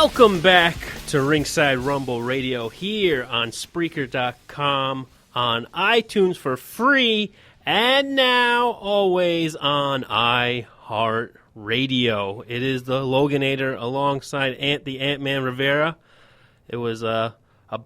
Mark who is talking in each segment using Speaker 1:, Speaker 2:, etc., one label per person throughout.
Speaker 1: Welcome back to Ringside Rumble Radio here on Spreaker.com, on iTunes for free, and now always on iHeartRadio. It is the Loganator alongside the Ant-Man Rivera. It was a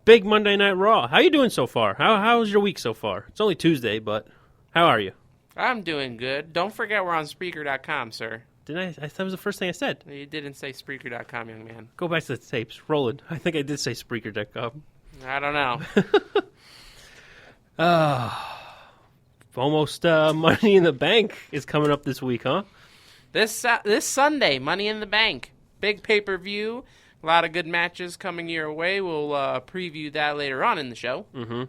Speaker 1: big Monday Night Raw. How you doing so far? How's your week so far? It's only Tuesday, but how are you?
Speaker 2: I'm doing good. Don't forget we're on Spreaker.com, sir.
Speaker 1: Didn't I? That was the first thing I said.
Speaker 2: You didn't say Spreaker.com, young man.
Speaker 1: Go back to the tapes. Roll it. I think I did say Spreaker.com.
Speaker 2: I don't know.
Speaker 1: Almost Money in the Bank is coming up this week, huh?
Speaker 2: This Sunday, Money in the Bank. Big pay-per-view. A lot of good matches coming your way. We'll preview that later on in the show.
Speaker 1: Mm-hmm.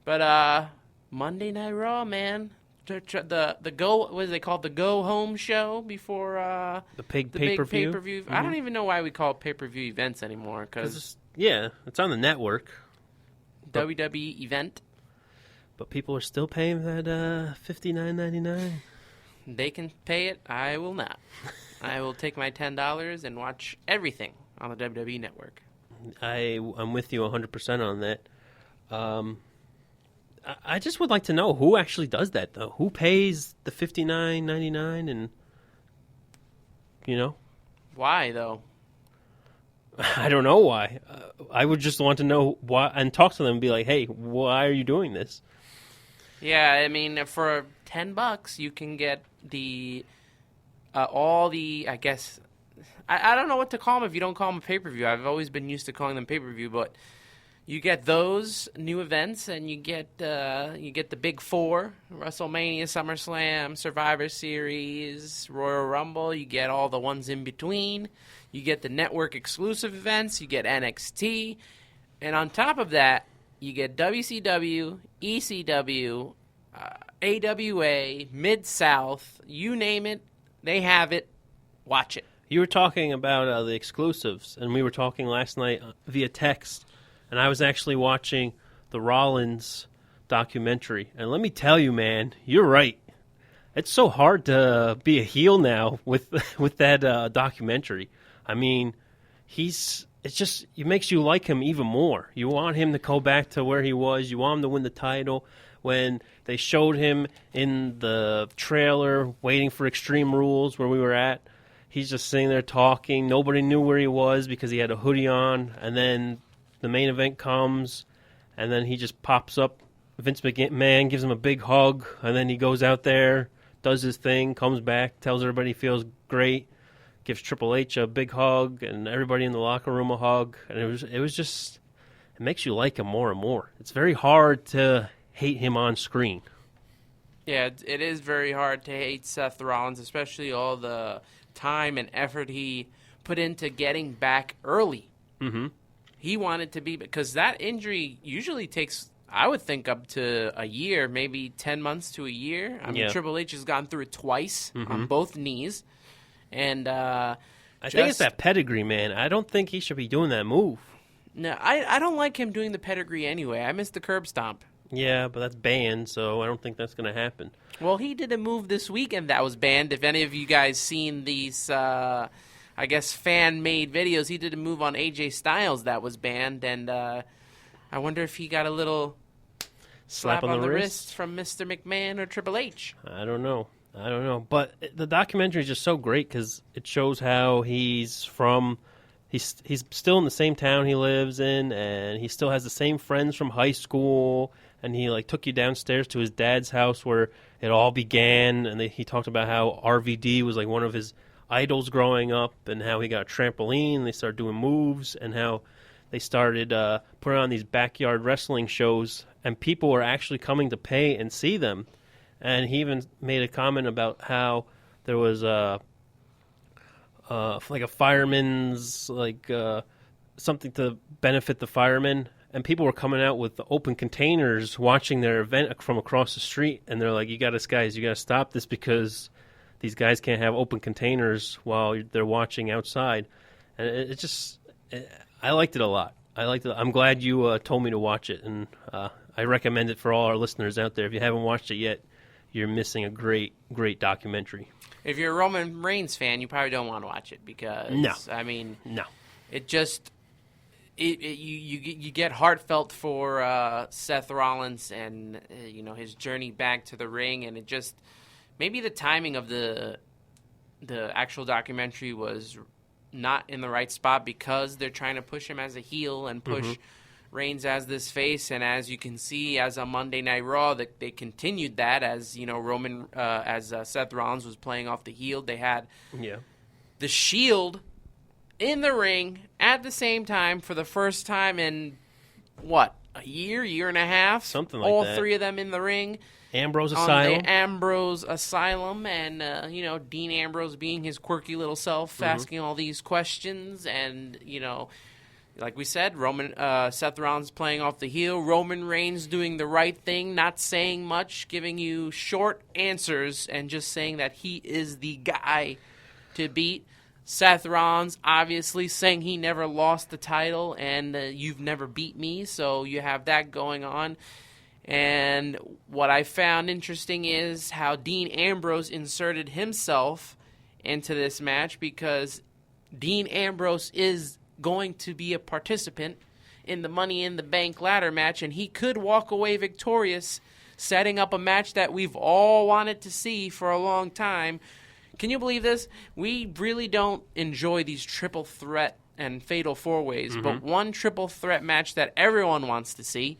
Speaker 2: But Monday Night Raw, man. The go, what is it called? The go home show before the big pay-per-view. Mm-hmm. I don't even know why we call it pay-per-view events anymore.
Speaker 1: Cause it's on the network.
Speaker 2: WWE event.
Speaker 1: But people are still paying that $59.99.
Speaker 2: They can pay it. I will not. I will take my $10 and watch everything on the WWE network.
Speaker 1: I'm with you 100% on that. I just would like to know who actually does that, though. Who pays the $59.99 and,
Speaker 2: Why, though?
Speaker 1: I don't know why. I would just want to know why and talk to them and be like, hey, why are you doing this?
Speaker 2: Yeah, I mean, for $10, you can get all the, I guess, I don't know what to call them if you don't call them a pay-per-view. I've always been used to calling them pay-per-view, but you get those new events, and you get the Big Four: WrestleMania, SummerSlam, Survivor Series, Royal Rumble. You get all the ones in between. You get the network exclusive events. You get NXT, and on top of that, you get WCW, ECW, AWA, Mid-South. You name it, they have it. Watch it.
Speaker 1: You were talking about the exclusives, and we were talking last night via text. And I was actually watching the Rollins documentary. And let me tell you, man, you're right. It's so hard to be a heel now with that documentary. I mean, it makes you like him even more. You want him to go back to where he was. You want him to win the title. When they showed him in the trailer waiting for Extreme Rules where we were at, he's just sitting there talking. Nobody knew where he was because he had a hoodie on. And then the main event comes, and then he just pops up. Vince McMahon gives him a big hug, and then he goes out there, does his thing, comes back, tells everybody he feels great, gives Triple H a big hug, and everybody in the locker room a hug. And it was just, it makes you like him more and more. It's very hard to hate him on screen.
Speaker 2: Yeah, it is very hard to hate Seth Rollins, especially all the time and effort he put into getting back early.
Speaker 1: Mm-hmm.
Speaker 2: He wanted to be, because that injury usually takes, I would think, up to a year, maybe 10 months to a year. I mean, Triple H has gone through it twice on both knees. And I
Speaker 1: think it's that pedigree, man. I don't think he should be doing that move.
Speaker 2: No, I don't like him doing the pedigree anyway. I miss the curb stomp.
Speaker 1: Yeah, but that's banned, so I don't think that's going to happen.
Speaker 2: Well, he did a move this weekend that was banned. If any of you guys seen these I guess, fan-made videos, he did a move on AJ Styles that was banned, and I wonder if he got a little slap on the wrist from Mr. McMahon or Triple H.
Speaker 1: I don't know. But the documentary is just so great because it shows how he's still in the same town he lives in, and he still has the same friends from high school, and he took you downstairs to his dad's house where it all began, and he talked about how RVD was one of his idols growing up, and how he got a trampoline, they started doing moves, and how they started putting on these backyard wrestling shows, and people were actually coming to pay and see them. And he even made a comment about how there was a fireman's, something to benefit the firemen, and people were coming out with open containers watching their event from across the street, and they're like, you got to stop this because these guys can't have open containers while they're watching outside. And I liked it a lot. I'm glad you told me to watch it, and I recommend it for all our listeners out there. If you haven't watched it yet, you're missing a great, great documentary.
Speaker 2: If you're a Roman Reigns fan, you probably don't want to watch it because,
Speaker 1: no.
Speaker 2: I mean,
Speaker 1: no.
Speaker 2: it just you get heartfelt for Seth Rollins and his journey back to the ring, and it just maybe the timing of the actual documentary was not in the right spot because they're trying to push him as a heel and push Reigns as this face, and as you can see, as on Monday Night Raw, that they continued that as Seth Rollins was playing off the heel, they had the Shield in the ring at the same time for the first time in, a year and a half?
Speaker 1: Something like
Speaker 2: all
Speaker 1: that.
Speaker 2: All three of them in the ring.
Speaker 1: Ambrose
Speaker 2: on
Speaker 1: Asylum.
Speaker 2: The Ambrose Asylum, and, Dean Ambrose being his quirky little self, asking all these questions, and, like we said, Seth Rollins playing off the heel, Roman Reigns doing the right thing, not saying much, giving you short answers, and just saying that he is the guy to beat. Seth Rollins obviously saying he never lost the title and you've never beat me, so you have that going on. And what I found interesting is how Dean Ambrose inserted himself into this match, because Dean Ambrose is going to be a participant in the Money in the Bank ladder match, and he could walk away victorious, setting up a match that we've all wanted to see for a long time. Can you believe this? We really don't enjoy these triple threat and fatal four-ways, but one triple threat match that everyone wants to see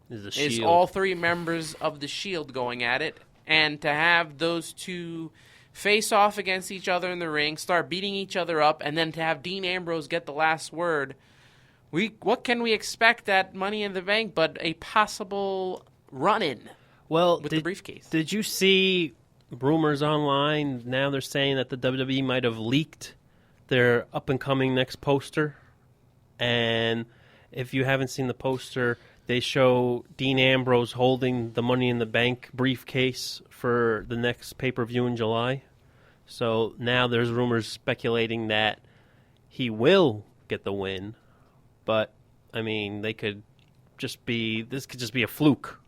Speaker 2: is all three members of the Shield going at it, and to have those two face off against each other in the ring, start beating each other up, and then to have Dean Ambrose get the last word. What can we expect at Money in the Bank but a possible run-in with the briefcase?
Speaker 1: Did you see rumors online? Now they're saying that the WWE might have leaked their up-and-coming next poster. And if you haven't seen the poster, they show Dean Ambrose holding the Money in the Bank briefcase for the next pay-per-view in July. So now there's rumors speculating that he will get the win. But, I mean, this could just be a fluke.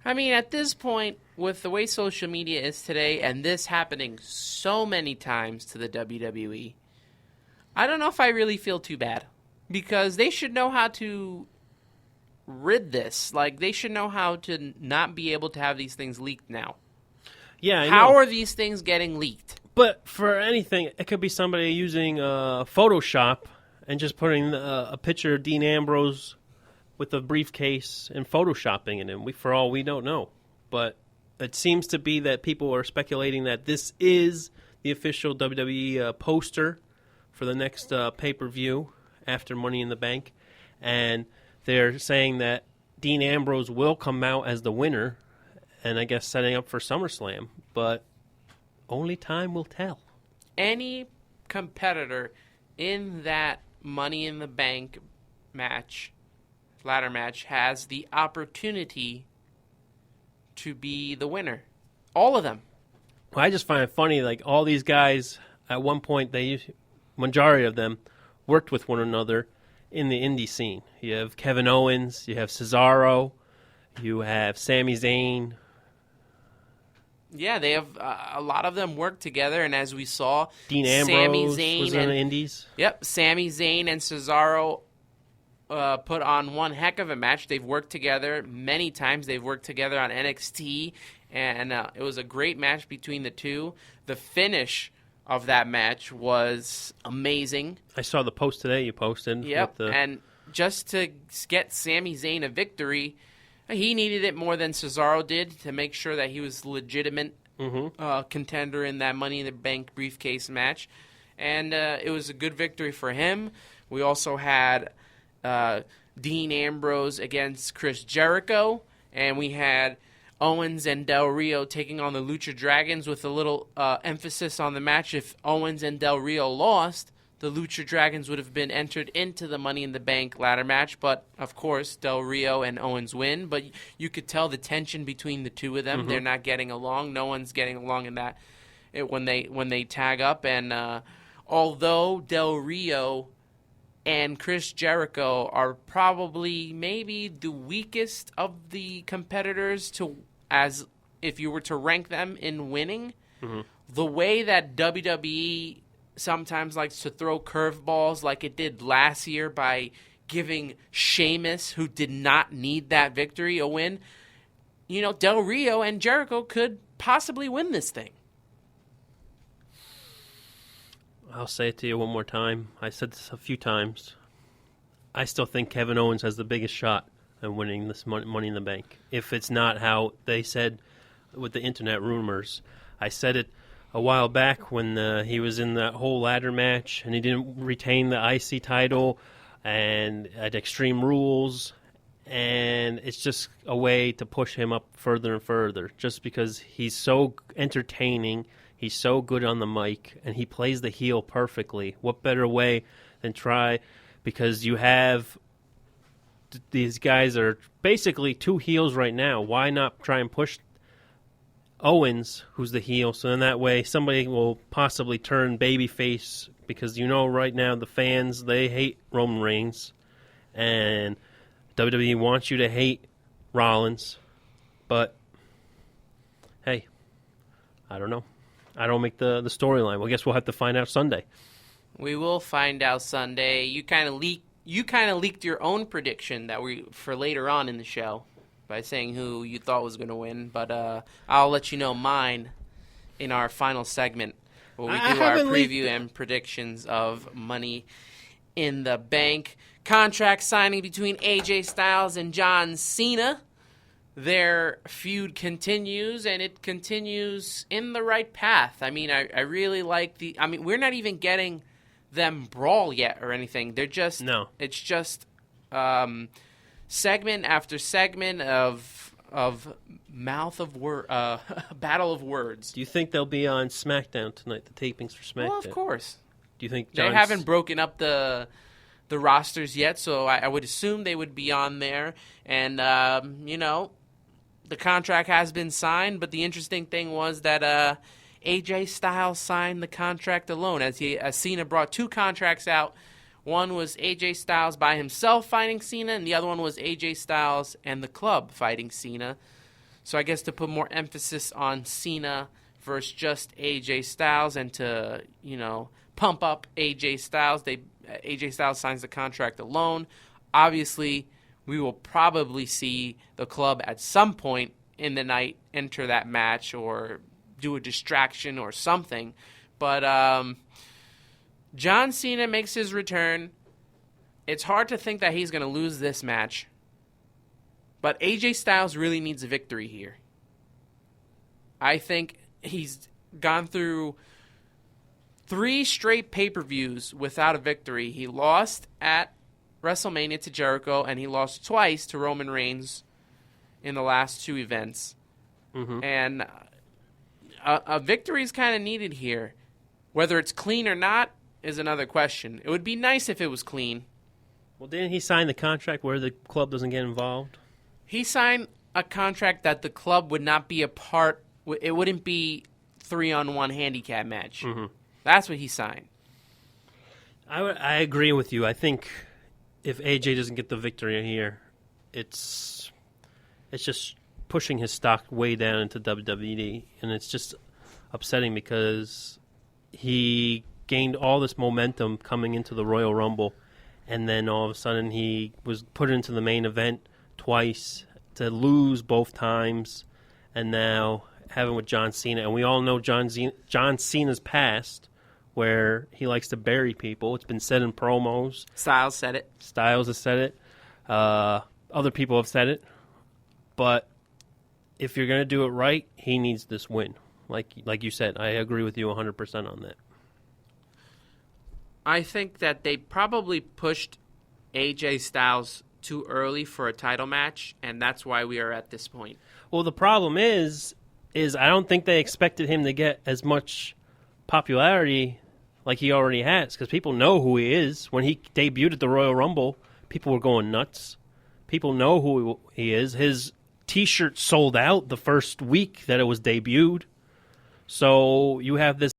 Speaker 2: I mean, at this point, with the way social media is today, and this happening so many times to the WWE, I don't know if I really feel too bad. Because they should know how to rid this. Like, they should know how to not be able to have these things leaked now.
Speaker 1: Yeah, I know.
Speaker 2: How are these things getting leaked?
Speaker 1: But for anything, it could be somebody using Photoshop and just putting a picture of Dean Ambrose with a briefcase and photoshopping it in. For all we don't know. But it seems to be that people are speculating that this is the official WWE poster for the next pay-per-view after Money in the Bank. And they're saying that Dean Ambrose will come out as the winner, and I guess setting up for SummerSlam. But only time will tell.
Speaker 2: Any competitor in that Money in the Bank ladder match, has the opportunity to be the winner. All of them.
Speaker 1: Well, I just find it funny, like all these guys, at one point, majority of them worked with one another in the indie scene. You have Kevin Owens, you have Cesaro, you have Sami Zayn.
Speaker 2: Yeah, they have a lot of them work together, and as we saw,
Speaker 1: Dean Ambrose was in the indies.
Speaker 2: Yep, Sami Zayn and Cesaro put on one heck of a match. They've worked together many times. They've worked together on NXT, and it was a great match between the two. The finish of that match was amazing.
Speaker 1: I saw the post today you posted.
Speaker 2: Yep, and just to get Sami Zayn a victory, he needed it more than Cesaro did to make sure that he was legitimate contender in that Money in the Bank briefcase match. And it was a good victory for him. We also had Dean Ambrose against Chris Jericho, and we had Owens and Del Rio taking on the Lucha Dragons with a little emphasis on the match. If Owens and Del Rio lost, the Lucha Dragons would have been entered into the Money in the Bank ladder match, but of course Del Rio and Owens win. But you could tell the tension between the two of them. They're not getting along. No one's getting along in that when they tag up. And although Del Rio and Chris Jericho are probably maybe the weakest of the competitors as if you were to rank them in winning, the way that WWE sometimes likes to throw curveballs like it did last year by giving Sheamus, who did not need that victory, a win. Del Rio and Jericho could possibly win this thing.
Speaker 1: I'll say it to you one more time. I said this a few times. I still think Kevin Owens has the biggest shot at winning this Money in the Bank. If it's not how they said with the internet rumors. I said it a while back when he was in that whole ladder match and he didn't retain the IC title and at Extreme Rules. And it's just a way to push him up further and further just because he's so entertaining. He's so good on the mic, and he plays the heel perfectly. What better way than try, because you have these guys are basically two heels right now. Why not try and push Owens, who's the heel, so then that way somebody will possibly turn babyface, because right now the fans, they hate Roman Reigns, and WWE wants you to hate Rollins, but hey, I don't know. I don't make the storyline. Well, I guess we'll have to find out Sunday.
Speaker 2: We will find out Sunday. You kind of leaked your own prediction for later on in the show by saying who you thought was going to win, but I'll let you know mine in our final segment where we do our preview and predictions of Money in the Bank. Contract signing between AJ Styles and John Cena. Their feud continues, and it continues in the right path. I mean, I really like we're not even getting them brawl yet or anything. They're just...
Speaker 1: No.
Speaker 2: It's just segment after segment of battle of words.
Speaker 1: Do you think they'll be on SmackDown tonight, the tapings for SmackDown?
Speaker 2: Well, of course.
Speaker 1: Do you think
Speaker 2: They haven't broken up the rosters yet, so I would assume they would be on there. And, the contract has been signed, but the interesting thing was that AJ Styles signed the contract alone, as Cena brought two contracts out. One was AJ Styles by himself fighting Cena, and the other one was AJ Styles and the club fighting Cena. So I guess to put more emphasis on Cena versus just AJ Styles and to, pump up AJ Styles, AJ Styles signs the contract alone. Obviously, we will probably see the club at some point in the night enter that match or do a distraction or something. But John Cena makes his return. It's hard to think that he's going to lose this match. But AJ Styles really needs a victory here. I think he's gone through 3 straight pay-per-views without a victory. He lost at WrestleMania to Jericho, and he lost twice to Roman Reigns in the last 2 events.
Speaker 1: Mm-hmm.
Speaker 2: And a victory is kind of needed here. Whether it's clean or not is another question. It would be nice if it was clean.
Speaker 1: Well, didn't he sign the contract where the club doesn't get involved?
Speaker 2: He signed a contract that the club would not be a part. It wouldn't be 3-on-1 handicap match.
Speaker 1: Mm-hmm.
Speaker 2: That's what he signed.
Speaker 1: I agree with you. I think if AJ doesn't get the victory here, it's just pushing his stock way down into WWE, and it's just upsetting because he gained all this momentum coming into the Royal Rumble, and then all of a sudden he was put into the main event twice to lose both times, and now having with John Cena, and we all know John Cena's past, where he likes to bury people. It's been said in promos.
Speaker 2: Styles said it.
Speaker 1: Styles has said it. Other people have said it. But if you're going to do it right, he needs this win. Like you said, I agree with you 100% on that.
Speaker 2: I think that they probably pushed AJ Styles too early for a title match, and that's why we are at this point.
Speaker 1: Well, the problem is I don't think they expected him to get as much popularity like he already has, because people know who he is. When he debuted at the Royal Rumble, people were going nuts. People know who he is. His T-shirt sold out the first week that it was debuted. So you have this